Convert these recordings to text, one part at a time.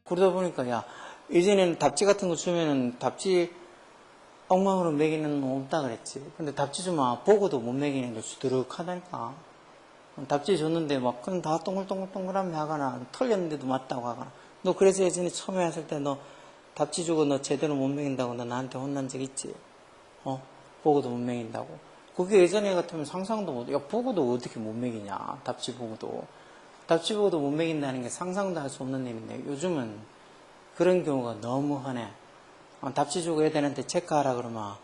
그러다 보니까 야 예전에는 답지 같은 거 주면은 답지 엉망으로 매기는 놈 없다 그랬지. 근데 답지 주면 보고도 못 매기는 게 주드륵하다니까. 답지 줬는데 막 그건 다 동글동글동글하면 하거나 틀렸는데도 맞다고 하거나. 너 그래서 예전에 처음에 했을 때 너 답지 주고 너 제대로 못 매긴다고 너 나한테 혼난 적 있지? 보고도 못 매긴다고. 그게 예전에 같으면 상상도 못, 야, 보고도 어떻게 못 매기냐. 답지 보고도. 답지 보고도 못 매긴다는 게 상상도 할 수 없는 일인데 요즘은 그런 경우가 너무 흔해. 답지 주고 애들한테 체크하라 그러면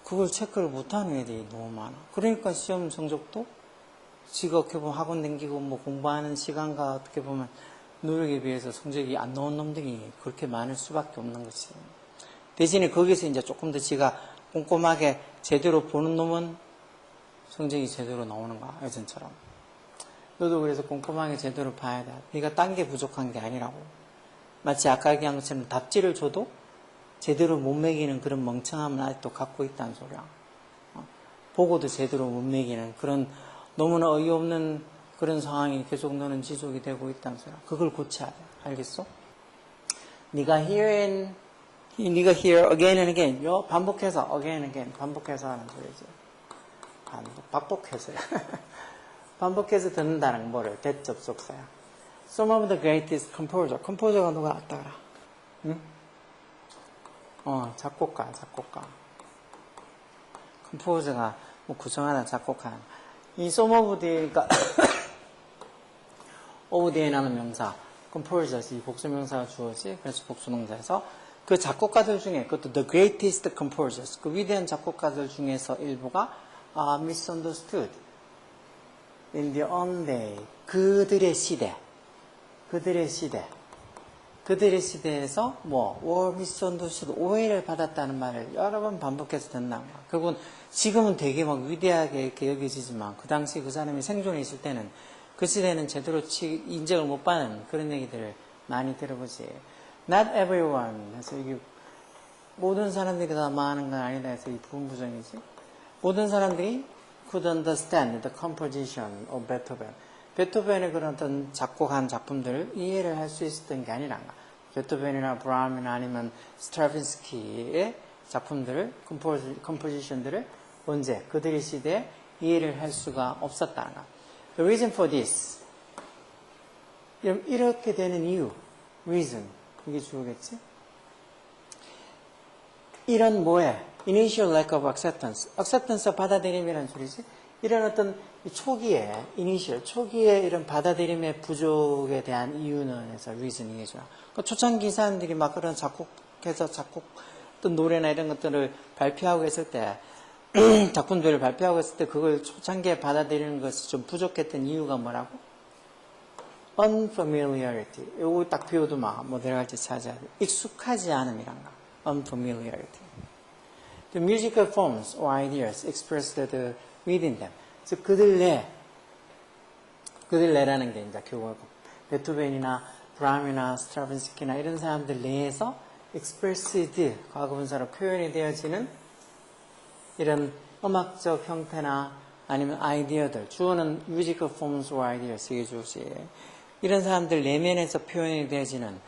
그걸 체크를 못하는 애들이 너무 많아. 그러니까 시험 성적도 지가 어떻게 보면 학원 다니고 뭐 공부하는 시간과 어떻게 보면 노력에 비해서 성적이 안 나온 놈들이 그렇게 많을 수밖에 없는 거지. 대신에 거기서 이제 조금 더 지가 꼼꼼하게 제대로 보는 놈은 성적이 제대로 나오는 거야, 예전처럼. 너도 그래서 꼼꼼하게 제대로 봐야 돼. 네가 딴 게 부족한 게 아니라고. 마치 아까 얘기한 것처럼 답지를 줘도 제대로 못 매기는 그런 멍청함을 아직도 갖고 있다는 소리야. 보고도 제대로 못 매기는 그런 너무나 어이없는 그런 상황이 계속 너는 지속이 되고 있다는 소리야. 그걸 고쳐야 돼. 알겠어? 네가 here again and again. 요 반복해서 again and again. 반복해서 하는 소리지. 반복해서요. 반복해서 듣는다는 건 뭐를? 대접속사야. Some of the greatest composer. composer가 누가 왔다 그라? 응? 작곡가. composer가 뭐 구성하는 작곡하는. 이 some of the가 of the라는 명사, composers 이 복수명사가 주어지. 그래서 복수동사에서 그 작곡가들 중에 그것도 the greatest composers 그 위대한 작곡가들 중에서 일부가 misunderstood in their own day 그들의 시대에서 were misunderstood 오해를 받았다는 말을 여러 번 반복해서 듣는다. 그건 지금은 되게 막 위대하게 이렇게 여겨지지만 그 당시 그 사람이 생존해 있을 때는 그 시대는 제대로 인정을 못 받는 그런 얘기들을 많이 들어보지. Not everyone 해서 이게 모든 사람들이 다 망하는 건 아니다 해서 이 부분 부정이지. 모든 사람들이 could understand the composition of Beethoven. 베토벤의 그런 어떤 작곡한 작품들을 이해를 할 수 있었던 게 아니란가. 베토벤이나 브라움이나 아니면 스트라빈스키의 작품들을, 컴포지션들을 언제 그들의 시대에 이해를 할 수가 없었다는 것. The reason for this. 이렇게 되는 이유. reason. 이게 주어겠지? 이런 뭐에? initial lack of acceptance. acceptance 받아들임이라는 소리지. 이런 어떤 초기에 이런 받아들임의 부족에 대한 이유는 해서 reason이죠. 그러니까 초창기 사람들이 막 그런 어떤 노래나 이런 것들을 발표하고 했을 때, 작품들을 발표하고 했을 때 그걸 초창기에 받아들이는 것이 좀 부족했던 이유가 뭐라고? unfamiliarity. 요거 딱 비워도 뭐 들어갈지 찾아야 돼. 익숙하지 않음이란가. unfamiliarity. The musical forms or ideas expressed within them. 즉 그들 내라는 게 이제 결국 베토벤이나 브라움이나 스트라빈스키나 이런 사람들 내에서 expressed 과거분사로 표현이 되어지는 이런 음악적 형태나 아니면 아이디어들 주어는 musical forms or ideas 이게 주어지 이런 사람들 내면에서 표현이 되어지는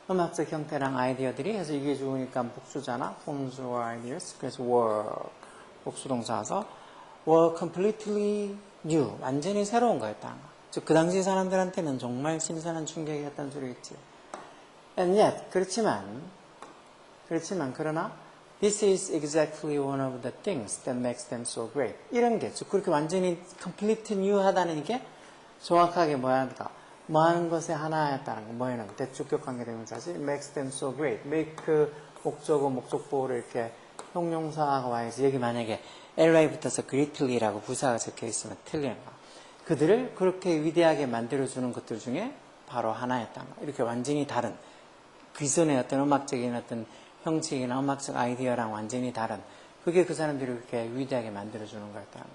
음악적 형태랑 아이디어들이 해서 이게 좋으니까 복수잖아. forms or ideas. 그래서 were 복수동사서 were completely new. 완전히 새로운 거였다. 즉 그 당시 사람들한테는 정말 신선한 충격이었다는 소리겠지. And yet 그러나 this is exactly one of the things that makes them so great. 이런 게 즉 그렇게 완전히 complete new하다는 게 정확하게 뭐야? 뭐 하는 것의 하나였다는 거, 뭐에는 대축격 관계대명사지, makes them so great. make 목적어, 목적보호를 이렇게 형용사가 와야지. 여기 만약에 LI 붙어서 greatly라고 부사가 적혀 있으면 틀리는 거. 그들을 그렇게 위대하게 만들어주는 것들 중에 바로 하나였다는 거. 이렇게 완전히 다른, 기존의 어떤 음악적인 어떤 형식이나 음악적 아이디어랑 완전히 다른, 그게 그 사람들을 그렇게 위대하게 만들어주는 거였다는 거.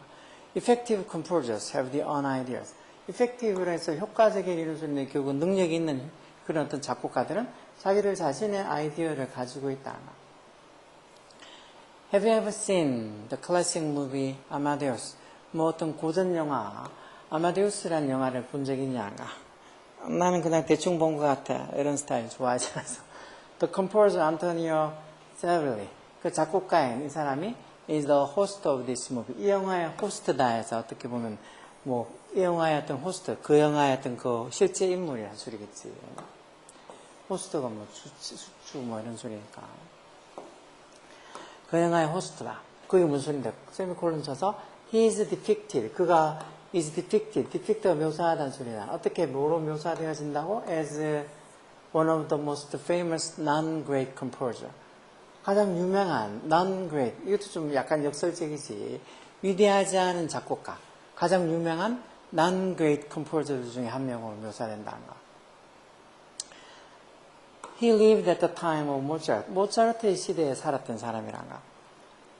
Effective composers have their own ideas. effective로 해서 효과적인 이런 소리인데 결국 능력이 있는 그런 어떤 작곡가들은 자기들 자신의 아이디어를 가지고 있다. Have you ever seen the classic movie Amadeus? 뭐 어떤 고전 영화 아마데우스라는 영화를 본 적이 있냐가? 나는 그냥 대충 본 것 같아. 이런 스타일 좋아하지 않아서. The composer Antonio Salieri, 그 작곡가인 이 사람이 is the host of this movie. 이 영화의 호스트다 해서 어떻게 보면 뭐 이 영화의 어떤 호스트, 그 영화의 어떤 그 실제 인물이라는 소리겠지. 호스트가 뭐 수주 뭐 이런 소리니까. 그 영화의 호스트다. 그게 무슨 소리인데? 세미콜론 쳐서 he is depicted. 그가 is depicted. depict가 묘사하다는 소리다. 어떻게 뭐로 묘사되어진다고? as one of the most famous non-great composer. 가장 유명한 non-great. 이것도 좀 약간 역설적이지. 위대하지 않은 작곡가. 가장 유명한 non-great composer 중에 한 명으로 묘사된다는 거. He lived at the time of Mozart. 모차르트의 시대에 살았던 사람이란가.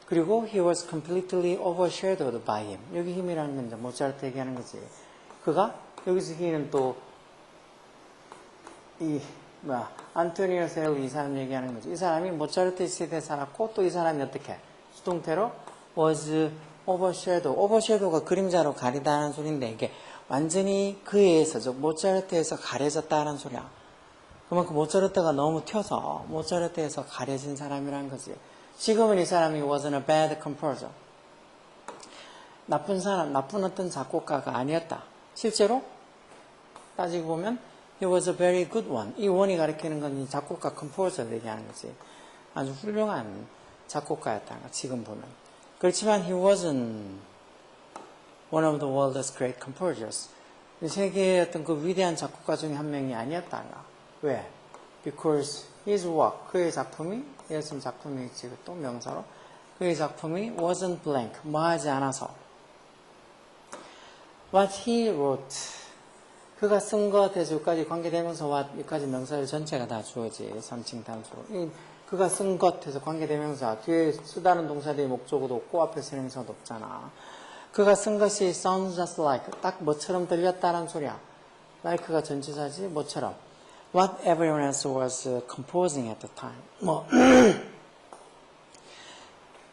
그리고 he was completely overshadowed by him. 여기 힘이라는 건 이제 모차르트 얘기하는 거지. 그가 여기서 he는 또 안토니오 셀리 이 사람 얘기하는 거지. 이 사람이 모차르트 시대에 살았고 또 이 사람이 어떻게 수동태로 was overshadow. overshadow가 그림자로 가리다는 소리인데 이게 완전히 그에 의해서 즉 모차르트에서 가려졌다는 소리야. 그만큼 모차르트가 너무 튀어서 모차르트에서 가려진 사람이라는 거지. 지금은 이 사람이 wasn't a bad composer. 나쁜 사람, 나쁜 어떤 작곡가가 아니었다. 실제로 따지고 보면 he was a very good one. 이 원이 가리키는 건 이 작곡가 composer 얘기하는 거지. 아주 훌륭한 작곡가였다는 거 지금 보면. 그렇지만 he wasn't one of the world's great composers. 세계의 어떤 그 위대한 작곡가 중에 한 명이 아니었다는 거. 왜? Because his work, 그의 작품이, 예를 들면 작품이 있지, 또 명사로. 그의 작품이 wasn't blank, 뭐하지 않아서. What he wrote, 그가 쓴 것에서 여기까지 관계되면서 what, 여기까지 명사의 전체가 다 주어지, 3층 단수로. 그가 쓴 것에서 관계되면서 뒤에 쓰다는 동사들이 목적어도 없고 앞에 쓰는 행사도 없잖아. 그가 쓴 것이 sounds just like, 딱 뭐처럼 들렸다는 소리야. like가 전치사지, 뭐처럼. What everyone else was composing at the time. 뭐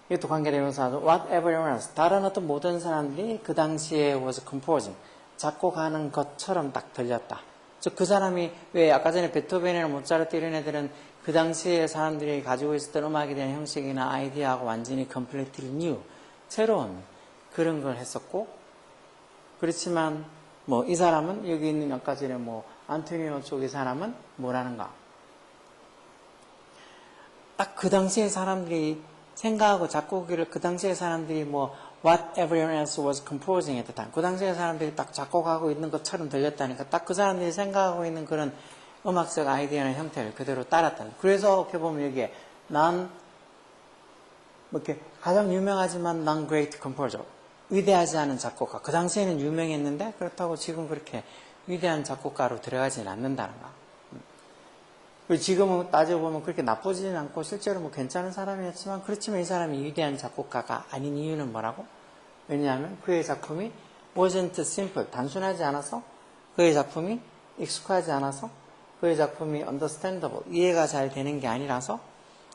이것도 관계되면서 what everyone else. 다른 어떤 모든 사람들이 그 당시에 was composing. 작곡하는 것처럼 딱 들렸다. 즉 그 사람이 왜 아까 전에 베토벤이나 모차르트 이런 애들은 그 당시에 사람들이 가지고 있었던 음악에 대한 형식이나 아이디어하고 완전히 completely new. 새로운 그런 걸 했었고 그렇지만 뭐 이 사람은 여기 있는 아까 전에 뭐 안토니오 쪽의 사람은 뭐라는가? 딱 그 당시에 사람들이 생각하고 작곡을 그 당시에 사람들이 뭐 what everyone else was composing at the time. 그 당시에 사람들이 딱 작곡하고 있는 것처럼 들렸다니까 딱 그 사람들이 생각하고 있는 그런 음악적 아이디어나 형태를 그대로 따랐다는. 그래서 어떻게 보면 여기에 뭐 이렇게 가장 유명하지만 non great composer. 위대하지 않은 작곡가. 그 당시에는 유명했는데 그렇다고 지금 그렇게 위대한 작곡가로 들어가지는 않는다는 거. 그리고 지금은 따져보면 그렇게 나쁘지는 않고 실제로 뭐 괜찮은 사람이었지만 그렇지만 이 사람이 위대한 작곡가가 아닌 이유는 뭐라고? 왜냐하면 그의 작품이 wasn't simple, 단순하지 않아서 그의 작품이 익숙하지 않아서 그의 작품이 understandable, 이해가 잘 되는 게 아니라서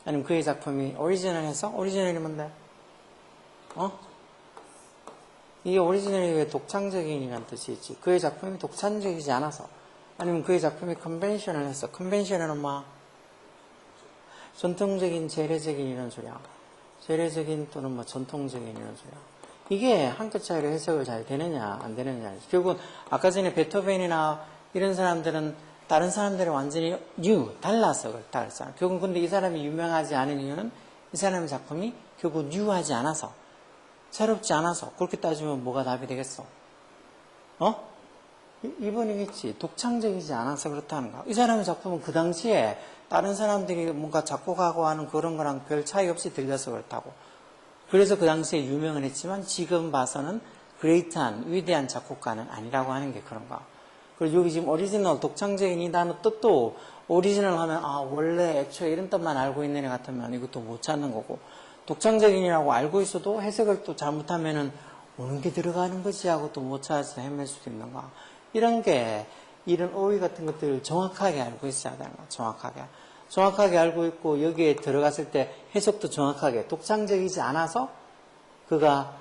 아니면 그의 작품이 오리지널해서 오리지널이 뭔데? 이게 오리지널이 왜 독창적인이라는 뜻이 있지. 그의 작품이 독창적이지 않아서 아니면 그의 작품이 컨벤셔널해서 컨벤셔널은 뭐 전통적인 재래적인 이런 소리야. 재래적인 또는 뭐 전통적인 이런 소리야. 이게 한 끗 차이로 해석을 잘 되느냐 안 되느냐. 결국은 아까 전에 베토벤이나 이런 사람들은 다른 사람들은 완전히 new, 달라서 그렇다 그랬잖아. 결국은 근데 이 사람이 유명하지 않은 이유는 이 사람의 작품이 결국 new하지 않아서 새롭지 않아서. 그렇게 따지면 뭐가 답이 되겠어? 2번이겠지. 독창적이지 않아서 그렇다는 거. 이 사람의 작품은 그 당시에 다른 사람들이 뭔가 작곡하고 하는 그런 거랑 별 차이 없이 들려서 그렇다고. 그래서 그 당시에 유명은 했지만 지금 봐서는 그레이트한, 위대한 작곡가는 아니라고 하는 게 그런가. 그리고 여기 지금 오리지널, 독창적인 이 단어 뜻도 오리지널 하면 원래 애초에 이런 뜻만 알고 있는 애 같으면 이것도 못 찾는 거고 독창적인이라고 알고 있어도 해석을 또 잘못하면은 오는 게 들어가는 거지 하고 또 못 찾아서 헤맬 수도 있는가. 이런 어휘 같은 것들을 정확하게 알고 있어야 되는 거야. 정확하게 알고 있고 여기에 들어갔을 때 해석도 정확하게 독창적이지 않아서 그가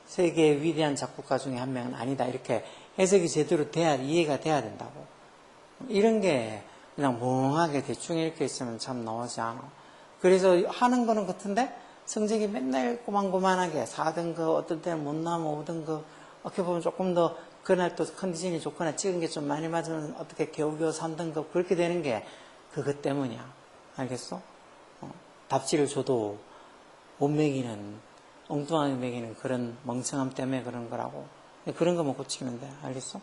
세계의 위대한 작곡가 중에 한 명은 아니다. 이렇게 해석이 제대로 이해가 돼야 된다고. 이런 게 그냥 멍하게 대충 이렇게 있으면 참 나오지 않아. 그래서 하는 거는 같은데 성적이 맨날 고만고만하게 4등급, 어떨 때는 못 나오면 5등급, 어떻게 보면 조금 더 그날 또 컨디션이 좋거나 찍은 게 좀 많이 맞으면 어떻게 겨우겨우 3등급 그렇게 되는 게 그것 때문이야. 알겠어? 답지를 줘도 못 먹이는, 엉뚱하게 먹이는 그런 멍청함 때문에 그런 거라고. 그런 거만 고치면 돼. 알겠어?